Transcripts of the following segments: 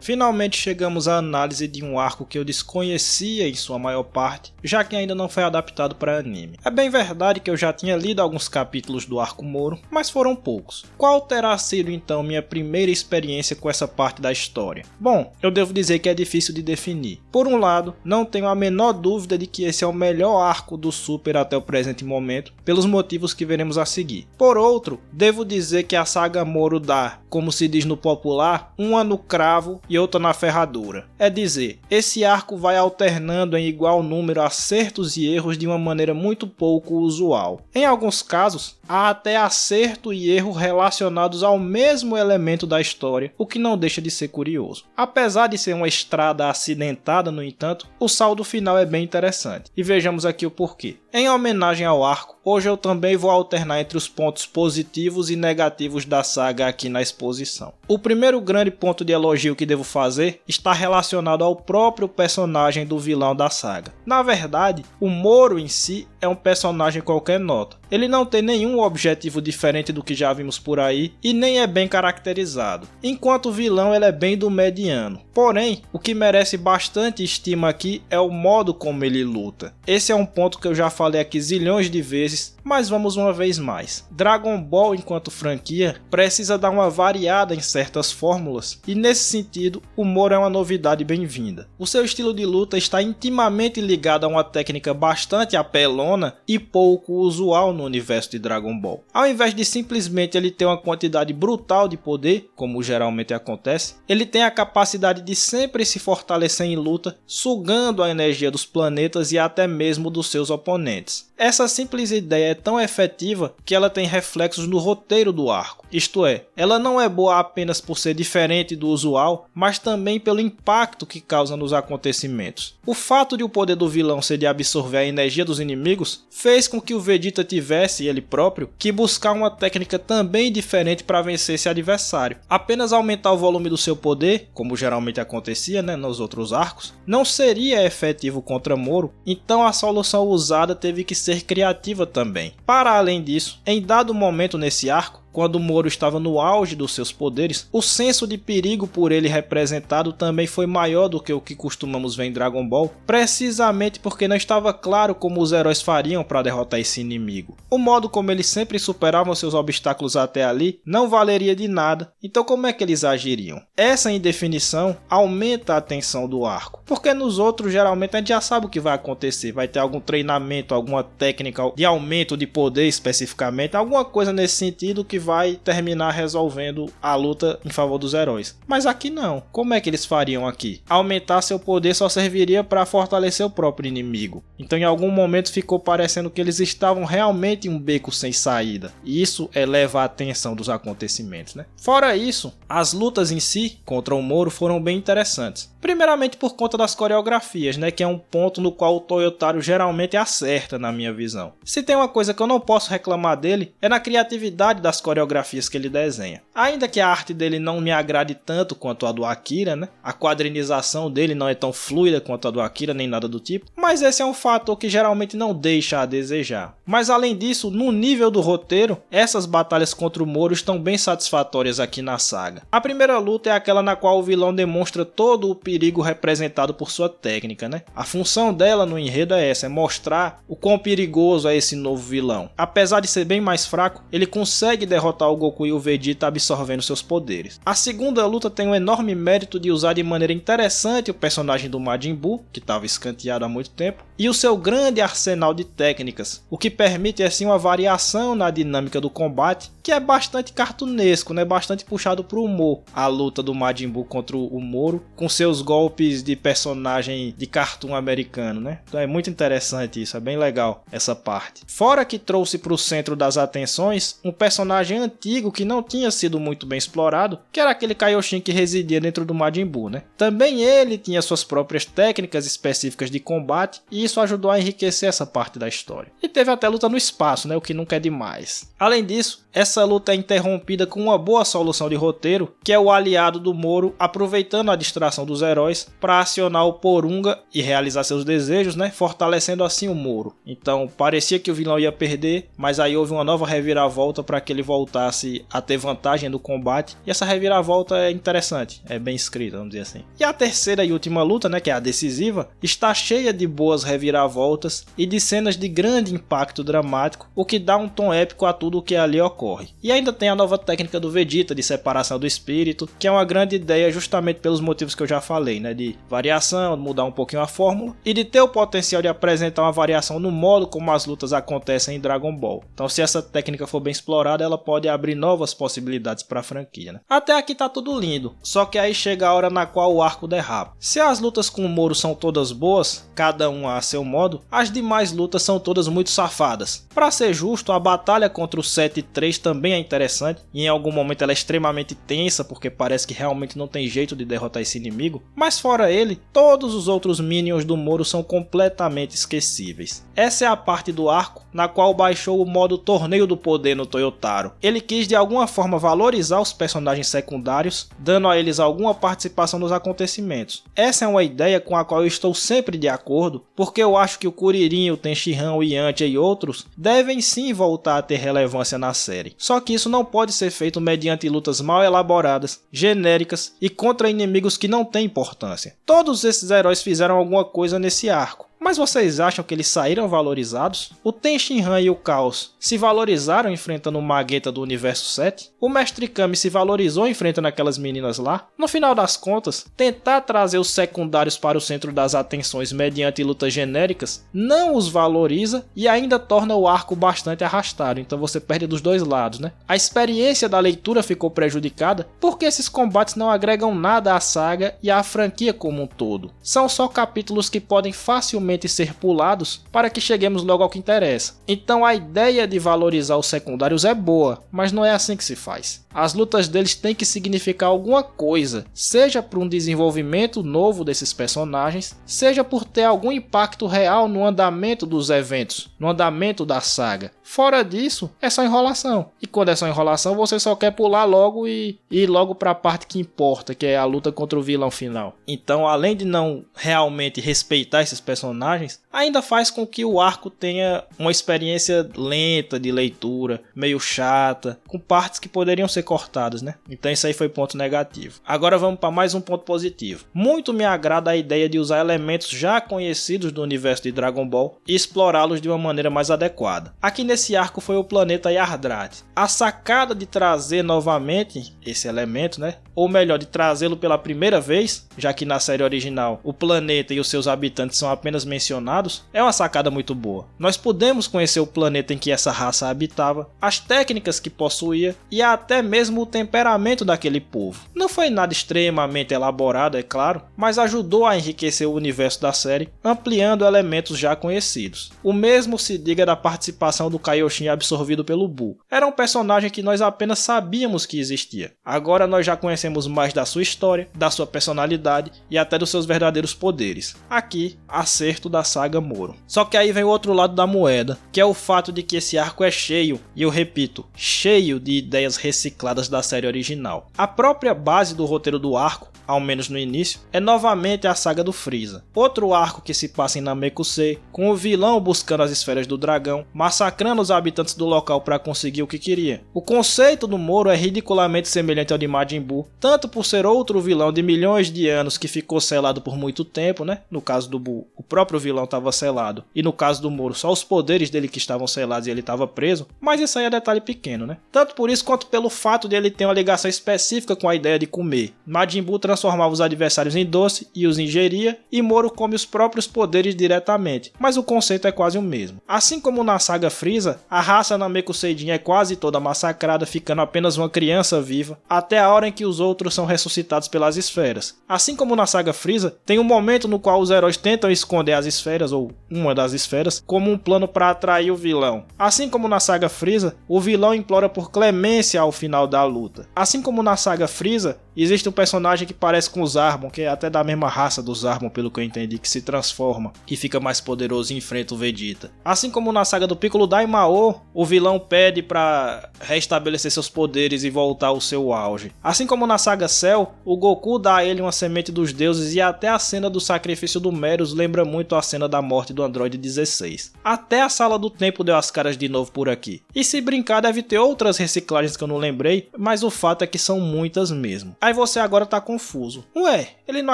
finalmente chegamos à análise de um arco que eu desconhecia em sua maior parte, já que ainda não foi adaptado para anime. É bem verdade que eu já tinha lido alguns capítulos do arco Moro, mas foram poucos. Qual terá sido então minha primeira experiência com essa parte da história? Bom, eu devo dizer que é difícil de definir. Por um lado, não tenho a menor dúvida de que esse é o melhor arco do Super até o presente momento, pelos motivos que veremos a seguir. Por outro, devo dizer que a saga Moro dá, como se diz no popular, uma no cravo e outra na ferradura. É dizer, esse arco vai alternando em igual número acertos e erros de uma maneira muito pouco usual. Em alguns casos, há até acerto e erro relacionados ao mesmo elemento da história, o que não deixa de ser curioso. Apesar de ser uma estrada acidentada, no entanto, o saldo final é bem interessante. E vejamos aqui o porquê. Em homenagem ao arco, hoje eu também vou alternar entre os pontos positivos e negativos da saga aqui na exposição. O primeiro grande ponto de elogio que devo fazer está relacionado ao próprio personagem do vilão da saga. Na verdade, o Moro em si é um personagem qualquer nota. Ele não tem nenhum objetivo diferente do que já vimos por aí e nem é bem caracterizado. Enquanto vilão ele é bem do mediano. Porém, o que merece bastante estima aqui é o modo como ele luta. Esse é um ponto que eu já falei aqui zilhões de vezes, mas vamos uma vez mais. Dragon Ball enquanto franquia precisa dar uma variada em certas fórmulas e nesse sentido o Moro é uma novidade bem-vinda. O seu estilo de luta está intimamente ligado a uma técnica bastante apelona e pouco usual no universo de Dragon Ball. Ao invés de simplesmente ele ter uma quantidade brutal de poder, como geralmente acontece, ele tem a capacidade de sempre se fortalecer em luta, sugando a energia dos planetas e até mesmo dos seus oponentes. Essa simples ideia é tão efetiva que ela tem reflexos no roteiro do arco, isto é, ela não é boa apenas por ser diferente do usual, mas também pelo impacto que causa nos acontecimentos. O fato de o poder do vilão ser de absorver a energia dos inimigos fez com que o Vegeta tivesse, ele próprio, que buscar uma técnica também diferente para vencer esse adversário. Apenas aumentar o volume do seu poder, como geralmente acontecia nos outros arcos, não seria efetivo contra Moro, então a solução usada teve que ser criativa também. Para além disso, em dado momento nesse arco, quando Moro estava no auge dos seus poderes, o senso de perigo por ele representado também foi maior do que o que costumamos ver em Dragon Ball, precisamente porque não estava claro como os heróis fariam para derrotar esse inimigo. O modo como eles sempre superavam seus obstáculos até ali não valeria de nada, então como é que eles agiriam? Essa indefinição aumenta a tensão do arco, porque nos outros geralmente a gente já sabe o que vai acontecer, vai ter algum treinamento, alguma técnica de aumento de poder especificamente, alguma coisa nesse sentido que vai terminar resolvendo a luta em favor dos heróis. Mas aqui não. Como é que eles fariam aqui? Aumentar seu poder só serviria para fortalecer o próprio inimigo. Então em algum momento ficou parecendo que eles estavam realmente em um beco sem saída. E isso eleva a atenção dos acontecimentos, né? Fora isso, as lutas em si contra o Moro foram bem interessantes. Primeiramente por conta das coreografias, né, que é um ponto no qual o Toyotaro geralmente acerta na minha visão. Se tem uma coisa que eu não posso reclamar dele, é na criatividade das coreografias que ele desenha. Ainda que a arte dele não me agrade tanto quanto a do Akira, né, a quadrinização dele não é tão fluida quanto a do Akira, nem nada do tipo, mas esse é um fator que geralmente não deixa a desejar. Mas além disso, no nível do roteiro, essas batalhas contra o Moro estão bem satisfatórias aqui na saga. A primeira luta é aquela na qual o vilão demonstra todo o perigo representado por sua técnica, né? A função dela no enredo é essa, é mostrar o quão perigoso é esse novo vilão. Apesar de ser bem mais fraco, ele consegue derrotar o Goku e o Vegeta absorvendo seus poderes. A segunda luta tem um enorme mérito de usar de maneira interessante o personagem do Majin Buu, que estava escanteado há muito tempo, e o seu grande arsenal de técnicas, o que permite assim uma variação na dinâmica do combate, que é bastante cartunesco, né? Bastante puxado para o humor. A luta do Majin Buu contra o Moro, com seus golpes de personagem de cartoon americano, né? Então é muito interessante isso, é bem legal essa parte. Fora que trouxe para o centro das atenções um personagem antigo que não tinha sido muito bem explorado, que era aquele Kaioshin que residia dentro do Majin Buu, né? Também ele tinha suas próprias técnicas específicas de combate e isso ajudou a enriquecer essa parte da história. E teve até luta no espaço, né? O que nunca é demais. Além disso, essa essa luta é interrompida com uma boa solução de roteiro, que é o aliado do Moro aproveitando a distração dos heróis para acionar o Porunga e realizar seus desejos, né, fortalecendo assim o Moro. Então parecia que o vilão ia perder, mas aí houve uma nova reviravolta para que ele voltasse a ter vantagem no combate, e essa reviravolta é interessante, é bem escrita, vamos dizer assim. E a terceira e última luta, né, que é a decisiva, está cheia de boas reviravoltas e de cenas de grande impacto dramático, o que dá um tom épico a tudo o que ali ocorre. E ainda tem a nova técnica do Vegeta de separação do espírito, que é uma grande ideia justamente pelos motivos que eu já falei, né, de variação, mudar um pouquinho a fórmula e de ter o potencial de apresentar uma variação no modo como as lutas acontecem em Dragon Ball. Então se essa técnica for bem explorada, ela pode abrir novas possibilidades para a franquia, né? Até aqui tá tudo lindo, só que aí chega a hora na qual o arco derrapa. Se as lutas com o Moro são todas boas, cada uma a seu modo, as demais lutas são todas muito safadas. Para ser justo, a batalha contra o 7-3 também é interessante, e em algum momento ela é extremamente tensa, porque parece que realmente não tem jeito de derrotar esse inimigo, mas fora ele, todos os outros minions do Moro são completamente esquecíveis. Essa é a parte do arco na qual baixou o modo Torneio do Poder no Toyotaro. Ele quis de alguma forma valorizar os personagens secundários, dando a eles alguma participação nos acontecimentos. Essa é uma ideia com a qual eu estou sempre de acordo, porque eu acho que o Kuririn, o Tenshinhan, o Yantia e outros devem sim voltar a ter relevância na série. Só que isso não pode ser feito mediante lutas mal elaboradas, genéricas e contra inimigos que não têm importância. Todos esses heróis fizeram alguma coisa nesse arco. Mas vocês acham que eles saíram valorizados? O Tenshinhan e o Caos se valorizaram enfrentando o Magenta do Universo 7? O Mestre Kami se valorizou enfrentando aquelas meninas lá? No final das contas, tentar trazer os secundários para o centro das atenções mediante lutas genéricas não os valoriza e ainda torna o arco bastante arrastado, então você perde dos dois lados, né? A experiência da leitura ficou prejudicada porque esses combates não agregam nada à saga e à franquia como um todo. São só capítulos que podem facilmente ser pulados para que cheguemos logo ao que interessa. Então a ideia de valorizar os secundários é boa, mas não é assim que se faz. As lutas deles têm que significar alguma coisa, seja por um desenvolvimento novo desses personagens, seja por ter algum impacto real no andamento dos eventos, no andamento da saga. Fora disso, é só enrolação. E quando é só enrolação, você só quer pular logo e ir logo para a parte que importa, que é a luta contra o vilão final. Então, além de não realmente respeitar esses personagens, ainda faz com que o arco tenha uma experiência lenta de leitura, meio chata, com partes que poderiam ser cortadas, né? Então isso aí foi ponto negativo. Agora vamos para mais um ponto positivo. Muito me agrada a ideia de usar elementos já conhecidos do universo de Dragon Ball e explorá-los de uma maneira mais adequada. Aqui nesse arco foi o planeta Yardrat. A sacada de trazer novamente esse elemento, né? Ou melhor, de trazê-lo pela primeira vez, já que na série original o planeta e os seus habitantes são apenas mencionados, é uma sacada muito boa. Nós podemos conhecer o planeta em que essa raça habitava, as técnicas que possuía e até mesmo o temperamento daquele povo. Não foi nada extremamente elaborado, é claro, mas ajudou a enriquecer o universo da série, ampliando elementos já conhecidos. O mesmo se diga da participação do Kaioshin absorvido pelo Buu. Era um personagem que nós apenas sabíamos que existia. Agora nós já conhecemos mais da sua história, da sua personalidade e até dos seus verdadeiros poderes. Aqui, acerto da saga Moro. Só que aí vem o outro lado da moeda, que é o fato de que esse arco é cheio, e eu repito, cheio de ideias recicladas da série original. A própria base do roteiro do arco, ao menos no início, é novamente a saga do Freeza. Outro arco que se passa em Namekusei, com o vilão buscando as esferas do dragão, massacrando os habitantes do local para conseguir o que queria. O conceito do Moro é ridiculamente semelhante ao de Majin Buu, tanto por ser outro vilão de milhões de anos que ficou selado por muito tempo, né? No caso do Buu, o próprio vilão estava selado, e no caso do Moro, só os poderes dele que estavam selados e ele estava preso, mas isso aí é detalhe pequeno, né? Tanto por isso quanto pelo fato de ele ter uma ligação específica com a ideia de comer. Majin Buu transformava os adversários em doce e os ingeria, e Moro come os próprios poderes diretamente, mas o conceito é quase o mesmo. Assim como na saga Freeza, a raça Namekuseidin é quase toda massacrada, ficando apenas uma criança viva, até a hora em que os outros são ressuscitados pelas esferas. Assim como na saga Freeza, tem um momento no qual os heróis tentam esconder as esferas, ou uma das esferas, como um plano para atrair o vilão. Assim como na saga Freeza, o vilão implora por clemência ao final da luta. Assim como na saga Freeza, existe um personagem que parece com os Zarbon, que é até da mesma raça dos Zarbon, pelo que eu entendi, que se transforma e fica mais poderoso e enfrenta o Vegeta. Assim como na saga do Piccolo Daimao, o vilão pede pra restabelecer seus poderes e voltar ao seu auge. Assim como na saga Cell, o Goku dá a ele uma semente dos deuses e até a cena do sacrifício do Meruos lembra muito a cena da morte do Android 16. Até a Sala do Tempo deu as caras de novo por aqui. E se brincar deve ter outras reciclagens que eu não lembrei, mas o fato é que são muitas mesmo. Aí você agora tá confuso. Ué, ele não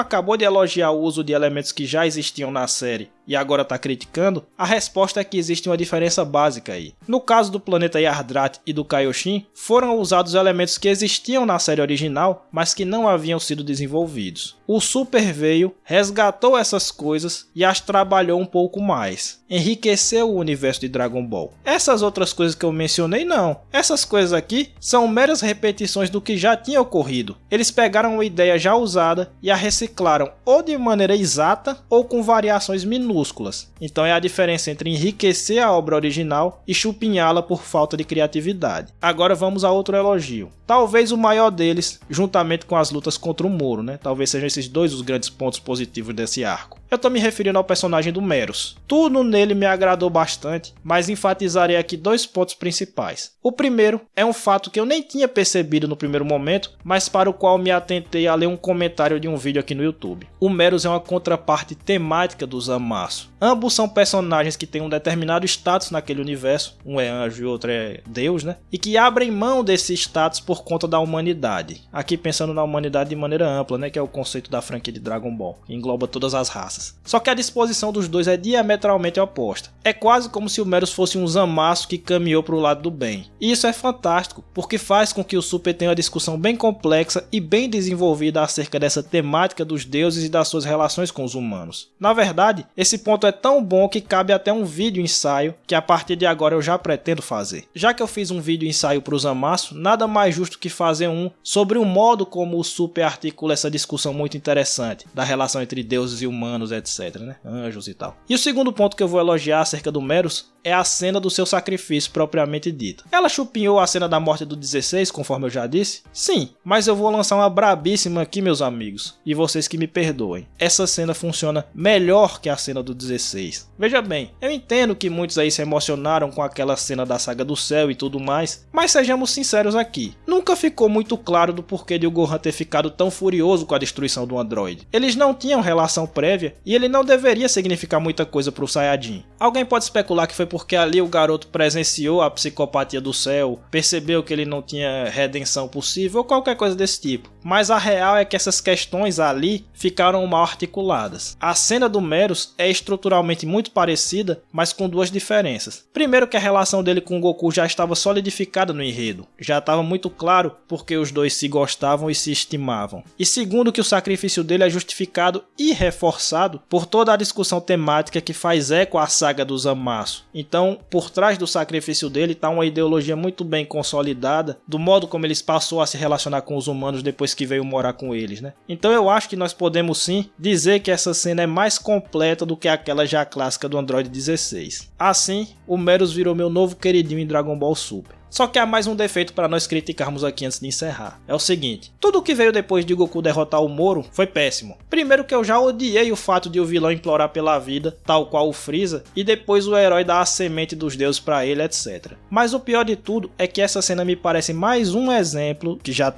acabou de elogiar o uso de elementos que já existiam na série e agora tá criticando? A resposta é que existe uma diferença básica aí. No caso do planeta Yardrat e do Kaioshin, foram usados elementos que existiam na série original, mas que não haviam sido desenvolvidos. O Super veio, resgatou essas coisas e as trabalhou um pouco mais. Enriqueceu o universo de Dragon Ball. Essas outras coisas que eu mencionei não. Essas coisas aqui são meras repetições do que já tinha ocorrido. Eles pegaram uma ideia já usada e a reciclaram ou de maneira exata ou com variações minúsculas. Então é a diferença entre enriquecer a obra original e chupinhá-la por falta de criatividade. Agora vamos a outro elogio. Talvez o maior deles, juntamente com as lutas contra o Moro, né? Talvez sejam esses dois os grandes pontos positivos desse arco. Eu tô me referindo ao personagem do Meruos. Tudo nele me agradou bastante, mas enfatizarei aqui dois pontos principais. O primeiro é um fato que eu nem tinha percebido no primeiro momento, mas para o qual me atentei a ler um comentário de um vídeo aqui no YouTube. O Meruos é uma contraparte temática do Zamasu. Ambos são personagens que têm um determinado status naquele universo, um é anjo e outro é Deus, né? E que abrem mão desse status por conta da humanidade. Aqui pensando na humanidade de maneira ampla, né? Que é o conceito da franquia de Dragon Ball, que engloba todas as raças. Só que a disposição dos dois é diametralmente oposta. É quase como se o Meruos fosse um Zamasu que caminhou para o lado do bem. E isso é fantástico, porque faz com que o Super tenha uma discussão bem complexa e bem desenvolvida acerca dessa temática dos deuses e das suas relações com os humanos. Na verdade, esse ponto é tão bom que cabe até um vídeo ensaio que a partir de agora eu já pretendo fazer. Já que eu fiz um vídeo ensaio para o Zamasu, nada mais justo que fazer um sobre o modo como o Super articula essa discussão muito interessante da relação entre deuses e humanos, etc, né? Anjos e tal. E o segundo ponto que eu vou elogiar acerca do Meruos é a cena do seu sacrifício propriamente dita. Ela chupinhou a cena da morte do 16, conforme eu já disse? Sim, mas eu vou lançar uma brabíssima aqui, meus amigos, e vocês que me perdoem. Essa cena funciona melhor que a cena do 16. Veja bem, eu entendo que muitos aí se emocionaram com aquela cena da saga do céu e tudo mais, mas sejamos sinceros aqui. Nunca ficou muito claro do porquê de o Gohan ter ficado tão furioso com a destruição do androide. Eles não tinham relação prévia e ele não deveria significar muita coisa pro Saiyajin. Alguém pode especular que foi porque ali o garoto presenciou a psicopatia do céu, percebeu que ele não tinha redenção possível ou qualquer coisa desse tipo. Mas a real é que essas questões ali ficaram mal articuladas. A cena do Meruos é estruturalmente muito parecida, mas com duas diferenças. Primeiro que a relação dele com o Goku já estava solidificada no enredo. Já estava muito claro porque os dois se gostavam e se estimavam. E segundo que o sacrifício dele é justificado e reforçado por toda a discussão temática que faz eco à saga do Zamasu. Então, por trás do sacrifício dele está uma ideologia muito bem consolidada do modo como eles passou a se relacionar com os humanos depois que veio morar com eles, né? Então eu acho que nós podemos sim dizer que essa cena é mais completa do que aquela já clássica do Android 16. Assim, o Meruos virou meu novo queridinho em Dragon Ball Super. Só que há mais um defeito para nós criticarmos aqui antes de encerrar. É o seguinte, tudo o que veio depois de Goku derrotar o Moro foi péssimo. Primeiro que eu já odiei o fato de o vilão implorar pela vida, tal qual o Freeza, e depois o herói dar a semente dos deuses para ele, etc. Mas o pior de tudo é que essa cena me parece mais um exemplo, que já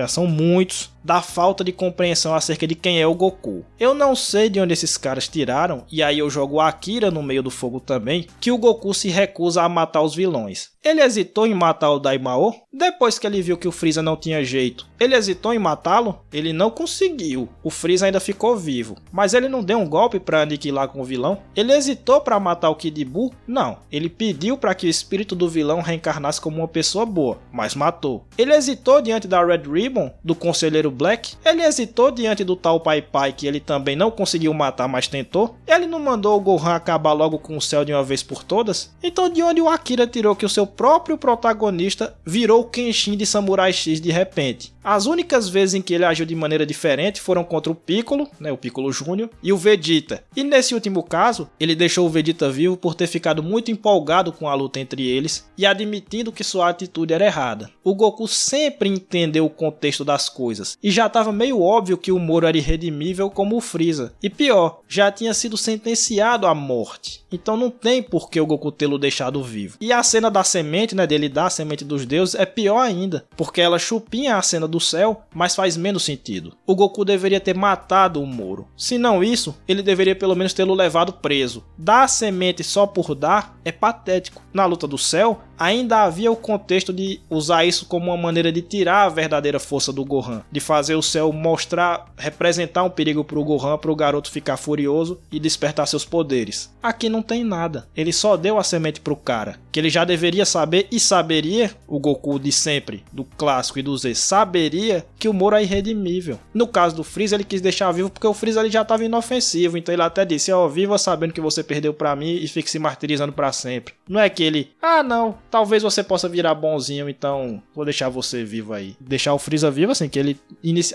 são muitos, da falta de compreensão acerca de quem é o Goku. Eu não sei de onde esses caras tiraram, e aí eu jogo a Akira no meio do fogo também, que o Goku se recusa a matar os vilões. Ele hesitou em matar o Daimao? Depois que ele viu que o Freeza não tinha jeito, ele hesitou em matá-lo? Ele não conseguiu. O Freeza ainda ficou vivo. Mas ele não deu um golpe para aniquilar com o vilão? Ele hesitou para matar o Kid Buu? Não. Ele pediu para que o espírito do vilão reencarnasse como uma pessoa boa, mas matou. Ele hesitou diante da Red Ribbon, do Conselheiro Black? Ele hesitou diante do tal Pai Pai, que ele também não conseguiu matar, mas tentou? Ele não mandou o Gohan acabar logo com o céu de uma vez por todas? Então de onde o Akira tirou que o seu próprio protagonista virou o Kenshin de Samurai X de repente? As únicas vezes em que ele agiu de maneira diferente foram contra o Piccolo, né, o Piccolo Júnior, e o Vegeta. E nesse último caso, ele deixou o Vegeta vivo por ter ficado muito empolgado com a luta entre eles e admitindo que sua atitude era errada. O Goku sempre entendeu o contexto das coisas, e já estava meio óbvio que o Moro era irredimível como o Freeza. E pior, já tinha sido sentenciado à morte. Então não tem por que o Goku tê-lo deixado vivo. E a cena da semente, né, dele dar a semente dos deuses, é pior ainda, porque ela chupinha a cena do céu, mas faz menos sentido. O Goku deveria ter matado o Moro. Se não isso, ele deveria pelo menos tê-lo levado preso. Dar a semente só por dar é patético. Na luta do céu, ainda havia o contexto de usar isso como uma maneira de tirar a verdadeira força do Gohan, de fazer o céu mostrar, representar um perigo para o Gohan, para o garoto ficar furioso e despertar seus poderes. Aqui não tem nada, ele só deu a semente pro cara, que ele já deveria saber e saberia, o Goku de sempre, do clássico e do Z, saberia que o Moro é irredimível. No caso do Freeza, ele quis deixar vivo porque o Freeza ele já estava inofensivo, então ele até disse, ó, viva sabendo que você perdeu pra mim e fique se martirizando pra sempre. Não é que ele, não, talvez você possa virar bonzinho, então vou deixar você vivo aí. Deixar o Freeza vivo, assim, que ele,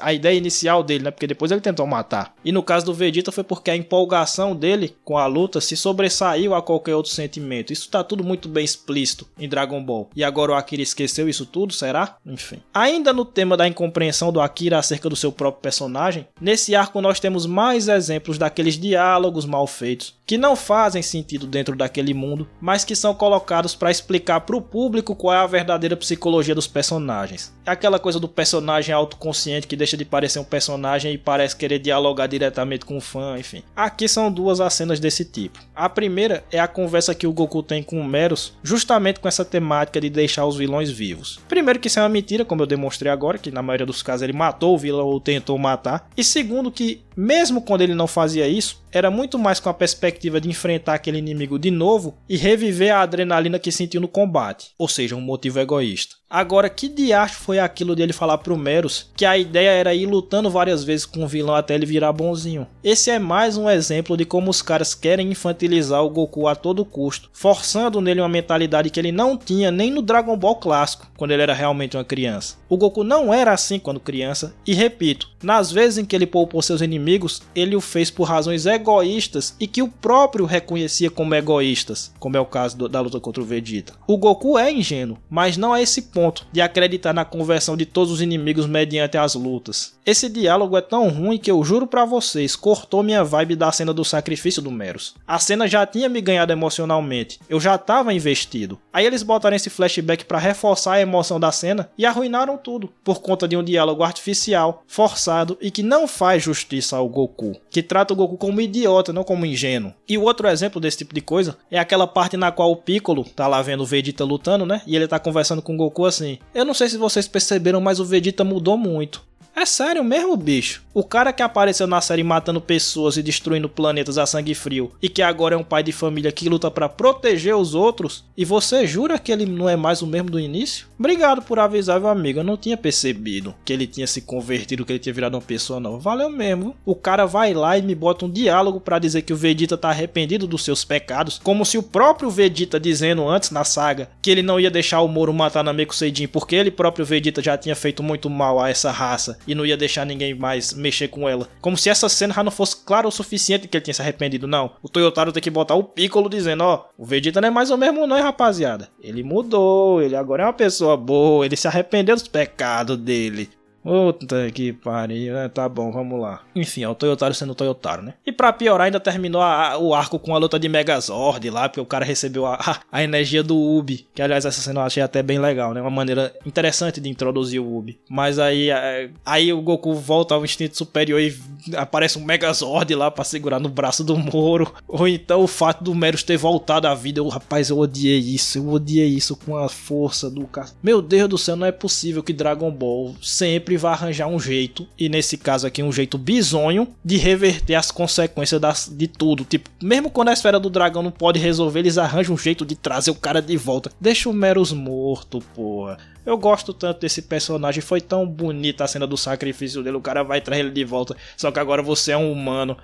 a ideia inicial dele, né, porque depois ele tentou matar. E no caso do Vegeta foi porque a empolgação dele com a luta se sobressaiu a qualquer outro sentimento. Isso tá tudo muito bem explícito em Dragon Ball. E agora o Akira esqueceu isso tudo, será? Enfim. Ainda no tema da incompreensão do Akira acerca do seu próprio personagem, nesse arco nós temos mais exemplos daqueles diálogos mal feitos, que não fazem sentido dentro daquele mundo, mas que são colocados para explicar para o público qual é a verdadeira psicologia dos personagens. É aquela coisa do personagem autoconsciente que deixa de parecer um personagem e parece querer dialogar diretamente com o fã, enfim. Aqui são duas as cenas desse tipo. A primeira é a conversa que o Goku tem com o Meros, justamente com essa temática de deixar os vilões vivos. Primeiro que isso é uma mentira, como eu demonstrei agora, que na maioria dos casos ele matou o vilão ou tentou matar. E segundo que, mesmo quando ele não fazia isso, era muito mais com a perspectiva de enfrentar aquele inimigo de novo e reviver a adrenalina que sentiu no combate, ou seja, um motivo egoísta. Agora, que diacho foi aquilo dele falar pro Meros que a ideia era ir lutando várias vezes com o vilão até ele virar bonzinho? Esse é mais um exemplo de como os caras querem infantilizar o Goku a todo custo, forçando nele uma mentalidade que ele não tinha nem no Dragon Ball clássico, quando ele era realmente uma criança. O Goku não era assim quando criança, e repito, nas vezes em que ele poupou seus inimigos, ele o fez por razões egoístas e que o próprio reconhecia como egoístas, como é o caso da luta contra o Vegeta. O Goku é ingênuo, mas não a esse ponto de acreditar na conversão de todos os inimigos mediante as lutas. Esse diálogo é tão ruim que eu juro pra vocês, cortou minha vibe da cena do sacrifício do Meros. A cena já tinha me ganhado emocionalmente, eu já tava investido. Aí eles botaram esse flashback pra reforçar a emoção da cena e arruinaram tudo, por conta de um diálogo artificial, forçado e que não faz justiça ao Goku, que trata o Goku como idiota, não como ingênuo. E o outro exemplo desse tipo de coisa é aquela parte na qual o Piccolo tá lá vendo o Vegeta lutando, né? E ele tá conversando com o Goku assim, eu não sei se vocês perceberam, mas o Vegeta mudou muito. É sério mesmo, bicho? O cara que apareceu na série matando pessoas e destruindo planetas a sangue frio e que agora é um pai de família que luta pra proteger os outros, e você jura que ele não é mais o mesmo do início? Obrigado por avisar, meu amigo, eu não tinha percebido que ele tinha se convertido, que ele tinha virado uma pessoa nova. Valeu mesmo. O cara vai lá e me bota um diálogo pra dizer que o Vegeta tá arrependido dos seus pecados, como se o próprio Vegeta dizendo antes na saga que ele não ia deixar o Moro matar Nameku Seijin porque ele próprio Vegeta já tinha feito muito mal a essa raça e não ia deixar ninguém mais mexer com ela. Como se essa cena já não fosse clara o suficiente que ele tinha se arrependido, não. O Toyotaro tem que botar o Piccolo dizendo, ó, o Vegeta não é mais o mesmo não, hein, rapaziada. Ele mudou, ele agora é uma pessoa boa, ele se arrependeu dos pecados dele. Puta que pariu, né? Tá bom, vamos lá. Enfim, é o Toyotaro sendo o Toyotaro, né? E pra piorar, ainda terminou o arco com a luta de Megazord lá, porque o cara recebeu a energia do Ubi, que aliás essa cena eu achei até bem legal, né? Uma maneira interessante de introduzir o Ubi. Mas aí o Goku volta ao instinto superior e aparece um Megazord lá pra segurar no braço do Moro. Ou então o fato do Meros ter voltado à vida. Rapaz, eu odiei isso com a força do cara. Meu Deus do céu, não é possível que Dragon Ball sempre vai arranjar um jeito, e nesse caso aqui um jeito bizonho, de reverter as consequências de tudo. Tipo, mesmo quando a esfera do dragão não pode resolver, eles arranjam um jeito de trazer o cara de volta. Deixa o Meros morto, porra. Eu gosto tanto desse personagem, foi tão bonita a cena do sacrifício dele, o cara vai trazer ele de volta, só que agora você é um humano.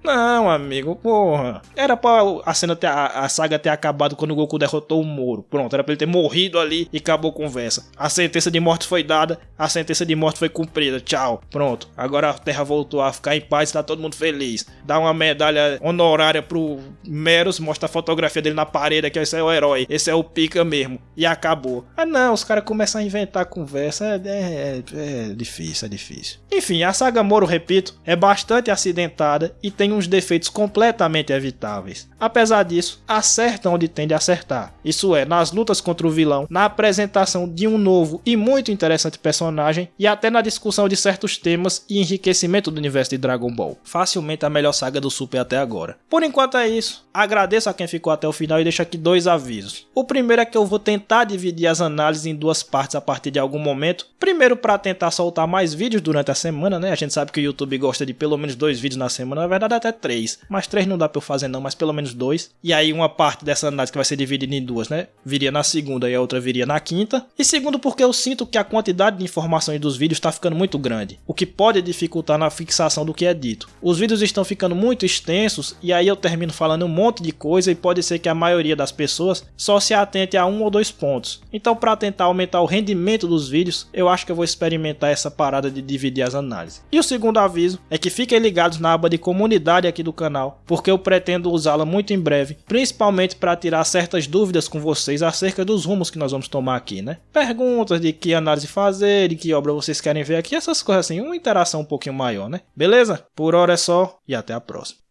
Não, amigo, porra. Era pra a saga ter acabado quando o Goku derrotou o Moro. Pronto, era pra ele ter morrido ali e acabou a conversa. A sentença de morte foi dada, a sentença sentença de morte foi cumprida, tchau, pronto. Agora a Terra voltou a ficar em paz, tá todo mundo feliz. Dá uma medalha honorária pro Meros, mostra a fotografia dele na parede, que esse é o herói, esse é o pica mesmo. E acabou. Ah não, os caras começam a inventar conversa, é difícil, é difícil. Enfim, a saga Moro, repito, é bastante acidentada e tem uns defeitos completamente evitáveis. Apesar disso, acerta onde tem de acertar. Isso é, nas lutas contra o vilão, na apresentação de um novo e muito interessante personagem e até na discussão de certos temas e enriquecimento do universo de Dragon Ball. Facilmente a melhor saga do Super até agora. Por enquanto é isso. Agradeço a quem ficou até o final e deixo aqui 2 avisos. O primeiro é que eu vou tentar dividir as análises em 2 partes a partir de algum momento. Primeiro para tentar soltar mais vídeos durante a semana, né? A gente sabe que o YouTube gosta de pelo menos 2 vídeos na semana, na verdade até 3. Mas 3 não dá pra eu fazer não, mas pelo menos 2. E aí uma parte dessa análise que vai ser dividida em 2, né? Viria na segunda e a outra viria na quinta. E segundo porque eu sinto que a quantidade de informações dos vídeos está ficando muito grande, o que pode dificultar na fixação do que é dito. Os vídeos estão ficando muito extensos e aí eu termino falando um monte de coisa e pode ser que a maioria das pessoas só se atente a 1 ou 2 pontos. Então para tentar aumentar o rendimento dos vídeos, eu acho que eu vou experimentar essa parada de dividir as análises. E o segundo aviso é que fiquem ligados na aba de comunidade aqui do canal, porque eu pretendo usá-la muito em breve, principalmente para tirar certas dúvidas com vocês acerca dos rumos que nós vamos tomar aqui, né? Perguntas de que análise fazer, de que obra vocês querem ver aqui, essas coisas assim, uma interação um pouquinho maior, né? Beleza? Por hora é só e até a próxima.